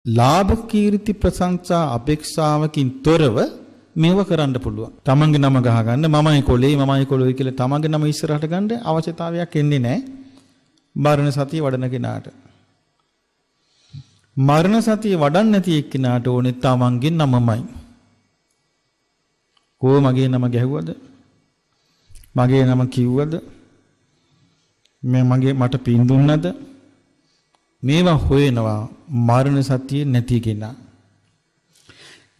ලාභ කීර්ති ප්‍රශංසා අපේක්ෂාවකින් තොරව මේව කරන්න පුළුවන්. තමන්ගේ නම ගහගන්න මමයි කොළේ කියලා තමන්ගේ නම ඉස්සරහට ගන්න අවශ්‍යතාවයක් එන්නේ නැහැ. මරණ සතිය වඩන කෙනාට. මරණ සතිය වඩන්නේ නැති එක්කිනාට ඕනේ තමන්ගේ නමමයි. කෝ මගේ නම ගැහුවද? මගේ නම කිව්වද? මට පින් දුන්නද? මේවා හොයනවා මරණ සතිය නැති කෙනා.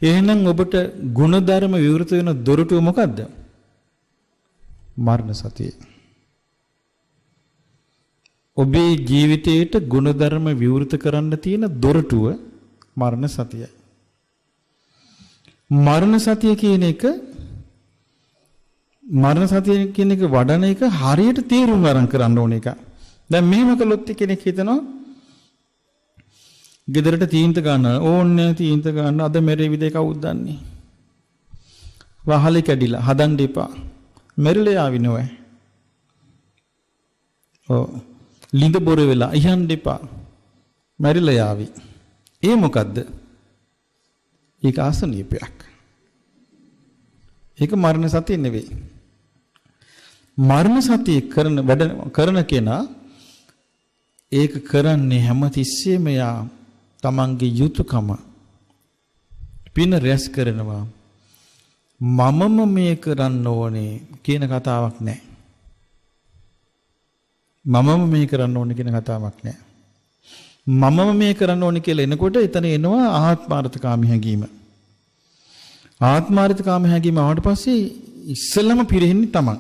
එහෙනම් ඔබට ගුණධර්ම විවෘත වෙන දොරටුව මොකද්ද? මරණ සතිය. ඔබේ ජීවිතයට ගුණධර්ම විවෘත කරන්න තියෙන දොරටුව මරණ සතියයි. මරණ සතිය කියන එක වඩන එක හරියට තේරුම් ගන්න කරන්න ඕන එක. දැන් මෙහෙම කළොත් කෙනෙක් හිතනවා ගෙදරට තීන්ත ගන්න ඕන්නේ තීන්ත ගන්න අද මෙරෙවිද කවුද දන්නේ? වහලේ කැඩිලා හදන්න එපා. මෙරිලා ආවි නෝයි. ඔව්. ලිඳ බොර වෙලා ඉහන්න එපා. මෙරිලා ආවි. ඒ මොකද්ද? ඒක ආසනීපයක්. ඒක මරණ සතිය නෙවෙයි. මරණ සතිය කරන කෙනා ඒක කරන්නේ හැමතිස්සෙම යා තමන්ගේ යුතුයකම පින රැස් කරනවා. මමම මේ කරන්න ඕනේ කියන කතාවක් නැහැ. මමම මේ කරන්න ඕනේ කියන කතාවක් නැහැ. මමම මේ කරන්න ඕනේ කියලා එනකොට එතන එනවා ආත්මාර්ථකාමී හැඟීම. ආත්මාර්ථකාමී හැඟීම ආවට පස්සේ ඉස්සෙල්ලම පිරෙන්නේ තමන්.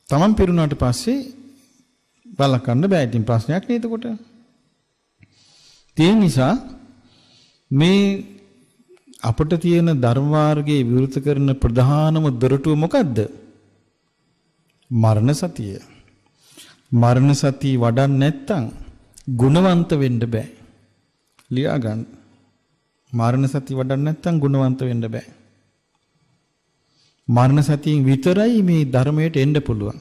තමන් පිරුණාට පස්සේ බලකන්න බෑ. ඉතින් ප්‍රශ්නයක් නේද එතකොට? ඒ නිසා මේ අපට තියෙන ධර්ම මාර්ගයේ විවෘත කරන ප්‍රධානම දොරටුව මොකද්ද? මරණ සතිය. මරණ සතිය වඩන්නේ නැත්නම් ගුණවන්ත වෙන්න බෑ. ලියා ගන්න. මරණ සතිය වඩන්නේ නැත්නම් ගුණවන්ත වෙන්න බෑ. මරණ සතියෙන් විතරයි මේ ධර්මයට එන්න පුළුවන්.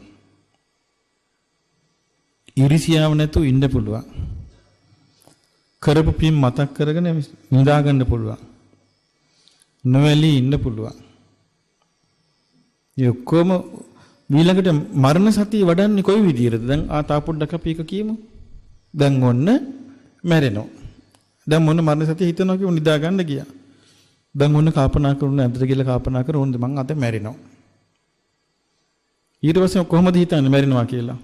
ඉරිසියාව නැතුව ඉන්න පුළුවන්. කරපු පින් මතක් කරගෙන නිදා ගන්න පුළුවන්. නොවැළී ඉන්න පුළුවන්. ඒ ඔක්කොම ඊළඟට මරණ සතිය වඩන්නේ කොයි විදියටද? දැන් තා පොඩ්ඩක් අපි එක කියමු. දැන් ඔන්න මැරෙනවා. දැන් මොන මරණ සතිය හිතනවා කියමු නිදා ගන්න ගියා. දැන් ඔන්න කල්පනා කරුණ ඇඳට ගිහලා කල්පනා කර ඕනද මං අද මැරෙනවා. ඊට පස්සේ කොහොමද හිතන්නේ මැරෙනවා කියලා?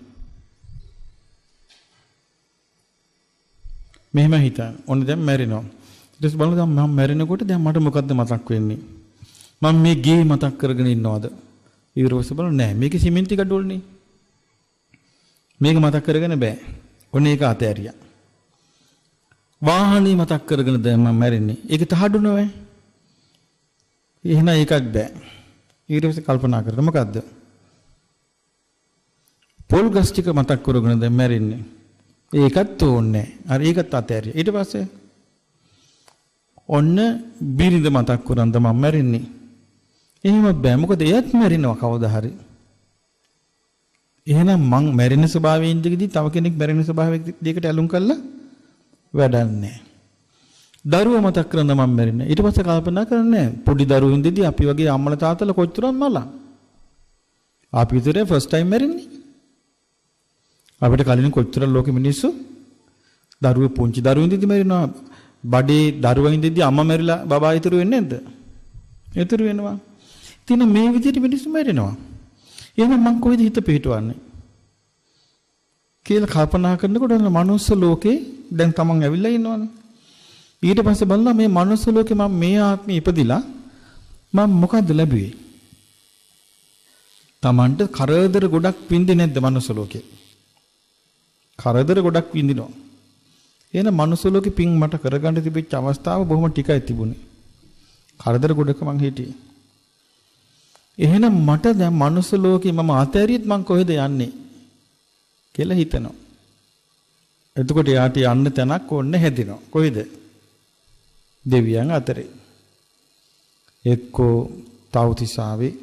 මෙහෙම හිතන්න. ඔන්න දැන් මැරෙනවා. ඊට පස්සේ බලන්න දැන් මම මැරෙනකොට දැන් මට මොකද්ද මතක් වෙන්නේ? මම මේ ගේ මතක් කරගෙන ඉන්නවද? ඊට පස්සේ බලන්න නෑ මේකේ සිමෙන්ති කඩෝල්නේ. මේක මතක් කරගෙන බෑ. ඔන්න ඒක අතෑරියා. වාහනේ මතක් කරගෙන දැන් මම මැරෙන්නේ. ඒක තහඩු නෑ. එහෙනම් ඒකත් බෑ. ඊට පස්සේ කල්පනා කරලා මොකද්ද? පොල් ගස් ටික මතක් කරගෙන දැන් මැරෙන්නේ. ඒකත් ඕනේ. අර ඒකත් අතෑරියා. ඊට පස්සේ ඔන්න බිරිඳ මතක් කරන් තමයි මැරෙන්නේ. එහෙම බෑ. මොකද එයත් මැරෙනවා කවදා හරි. එහෙනම් මං මැරෙන ස්වභාවයෙන් ඉඳිදී තව කෙනෙක් මැරෙන ස්වභාවයකට ඇලුම් කළා වැඩක් නැහැ. දරුවා මතක් කරන් තමයි මැරෙන්නේ. ඊට පස්සේ කල්පනා කරන්නේ පොඩි දරුවෝ ඉඳිදී අපි වගේ අම්මලා තාත්තලා කොච්චරක් මලා. අපි විතරේ ෆස්ට් ටයිම් මැරෙන්නේ. අපිට කලින් කොච්චර ලෝකෙ මිනිස්සු දරුවෝ පුංචි දරුවෝ ඉඳිදී මැරෙනවා. බඩේ දරුවා ඉඳිදී අම්මා මැරිලා බබා ඉතුරු වෙන්නේ නැද්ද? ඉතුරු වෙනවා. ඉතින් මේ විදිහට මිනිස්සු මැරෙනවා. එහෙනම් මං කොහෙද හිත පිටවන්නේ? කියලා කල්පනා කරනකොට මනුස්ස ලෝකේ දැන් තමන් ඇවිල්ලා ඉන්නවනේ. ඊට පස්සේ බලනවා මේ මනුස්ස ලෝකේ මම මේ ආත්මෙ ඉපදිලා මම මොකද්ද ලැබුවේ? තමන්ට කරදර ගොඩක් විඳින්නේ නැද්ද මනුස්ස ලෝකේ? කරදර ගොඩක් විඳිනවා. එහෙනම් මනුස්ස ලෝකෙ පින් මට කරගන්න තිබිච්ච අවස්ථාව බොහොම ටිකයි තිබුණේ. කරදර ගොඩක මං හිටියේ. එහෙනම් මට දැන් මනුස්ස ලෝකෙ මම අතෑරියත් මං කොහෙද යන්නේ කියලා හිතනවා. එතකොට යාට යන්න තැනක් ඕන්න හැදෙනවා. කොහෙද? දෙවියන් අතරේ. එක්කෝ තව්තිසාවේ,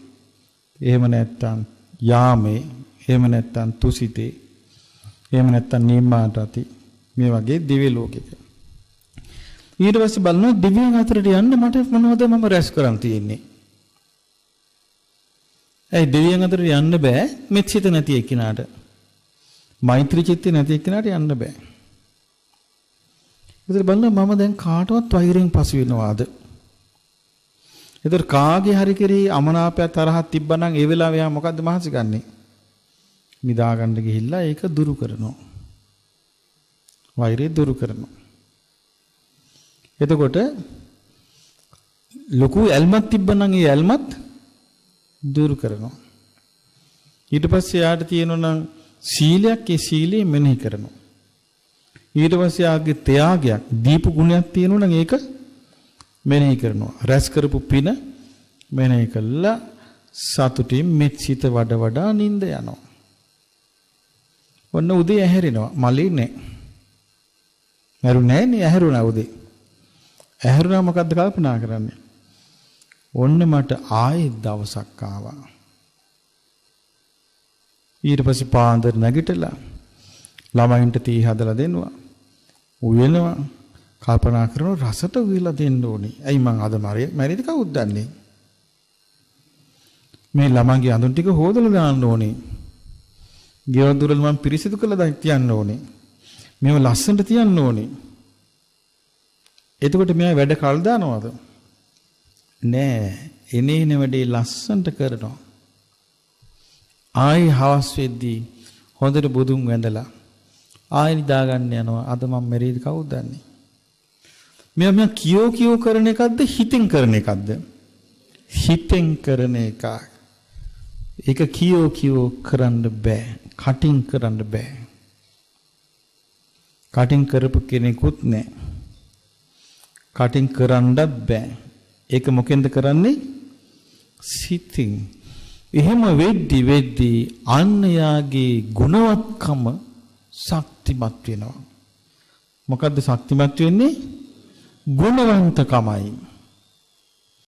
එහෙම නැත්නම් යාමේ, එහෙම නැත්නම් තුසිතේ, එහෙම නැත්නම් නිම්මාටති, මේ වගේ දිව්‍ය ලෝකයක. ඊට පස්සේ බලනවා දිව්‍යයන් අතරට යන්න මට මොනවද මම රැස් කරන් තියෙන්නේ. ඒ දිව්‍යයන් අතරට යන්න බෑ මෙත් සිත නැති එක්කිනාට. මෛත්‍රී චිත්ත නැති එක්කිනාට යන්න බෑ. ඒතර බලනවා මම දැන් කාටවත් වෛරයෙන් පසු වෙනවාද? ඒතර කාගේ හරි කෙරෙහි අමනාපය තරහක් තිබ්බනම් ඒ වෙලාව එයා මොකද්ද මහන්සි ගන්නෙ? නිදා ගන්න ගිහිල්ලා ඒක දුරු කරනවා. වෛරය දුරු කරනවා. එතකොට ලොකු ඇල්මක් තිබ්බනම් ඒ ඇල්මත් දුරු කරනවා. ඊට පස්සේ යාට තියෙනවා සීලයක්, ඒ සීලය මෙනෙහි කරනවා. ඊට පස්සේ ආගේ ත්‍යාගයක්, දීප ගුණයක් තියෙනවා නම් ඒක මෙනෙහි කරනවා. රැස් කරපු පින මෙනෙහි කළා සතුටින් මෙත් සිත වඩ වඩා නිින්ද යනවා. ඔන්න උදේ ඇහැරෙනවා. මලේ නැහැ. ඇහැරුණේ නැහැ නේ. ඇහැරුණා උදේ. ඇහැරුණා මොකද්ද කල්පනා කරන්නේ? ඔන්න මට ආයෙත් දවසක් ආවා. ඊට පස්සේ පාන්දර නැගිටලා ළමයින්ට තී හදලා දෙනවා. උයනවා. කල්පනා කරනවා රසට උයලා දෙන්න ඕනේ. ඇයි මං අද මැරිද කවුද දන්නේ? මේ ළමන්ගේ අඳුන් ටික හොදලා දාන්න ඕනේ. ගෙවල් දොරවල් මං පිරිසිදු කරලා තියන්න ඕනේ. මේව ලස්සනට තියන්න ඕනේ. එතකොට මෙයා වැඩ කල් දානවද? නෑ. එනේන වැඩේ ලස්සනට කරනවා. ආයි හවස් වෙද්දී හොඳට බුදුන් වැඳලා ආයි නිදා ගන්න යනවා. අද මම මෙරිද කවුද දන්නේ? මෙයා කියෝ කරන එකක්ද හිතෙන් කරන එකක්ද? හිතෙන් කරන එක. ඒක කියෝ කරන්න බෑ. කටින් කරන්න බෑ. කටින් කරපු කෙනෙකුත් නෑ. කටින් කරන්නත් බෑ. ඒක මොකෙන්ද කරන්නේ? සිතින්. එහෙම වෙද්දි අන්‍යයාගේ ගුණවත්කම ශක්තිමත් වෙනවා. මොකද්ද ශක්තිමත් වෙන්නේ? ගුණවන්තකමයි.